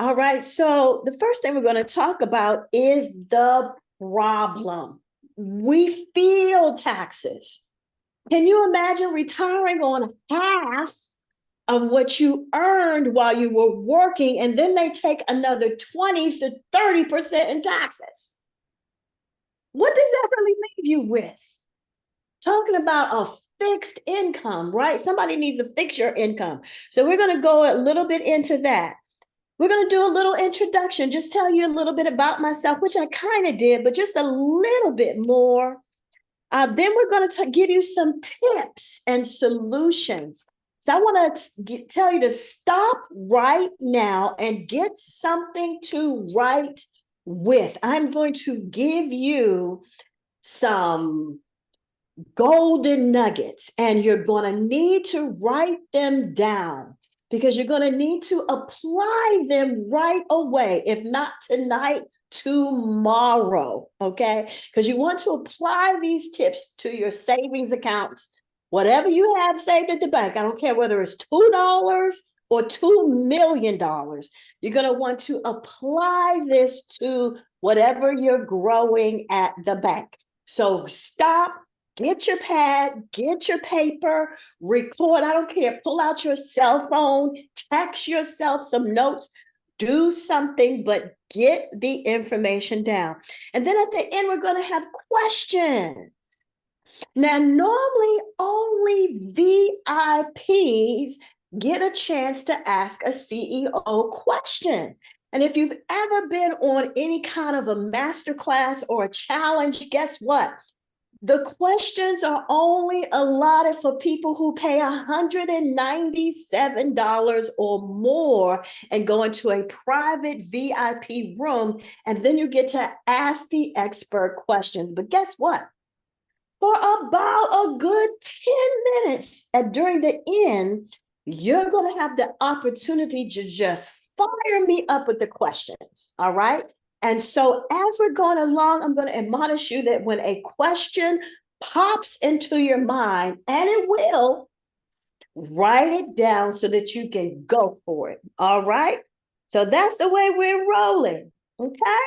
All right. So the first thing we're going to talk about is the problem. We feel taxes. Can you imagine retiring on half of what you earned while you were working, and then they take another 20 to 30% in taxes? What does that really leave you with? Talking about a fixed income, right? Somebody needs to fix your income. So we're going to go a little bit into that. We're going to do a little introduction, just tell you a little bit about myself, which I kind of did, but just a little bit more. Then we're going to give you some tips and solutions. So I want to tell you to stop right now and get something to write with. I'm going to give you some golden nuggets, and you're going to need to write them down because you're going to need to apply them right away. If not tonight, tomorrow, okay? Because you want to apply these tips to your savings accounts, whatever you have saved at the bank. I don't care whether it's $2 or $2 million. You're going to want to apply this to whatever you're growing at the bank. So stop. Get your pad, get your paper, record. I don't care. Pull out your cell phone, text yourself some notes, do something, but get the information down. And then at the end, we're going to have questions. Now, normally only VIPs get a chance to ask a CEO question. And if you've ever been on any kind of a masterclass or a challenge, guess what? The questions are only allotted for people who pay $197 or more and go into a private VIP room, and then you get to ask the expert questions. But guess what? For about a good 10 minutes during the end, you're going to have the opportunity to just fire me up with the questions. All right. And so as we're going along, I'm going to admonish you that when a question pops into your mind, and it will, write it down so that you can go for it. All right. So that's the way we're rolling. Okay.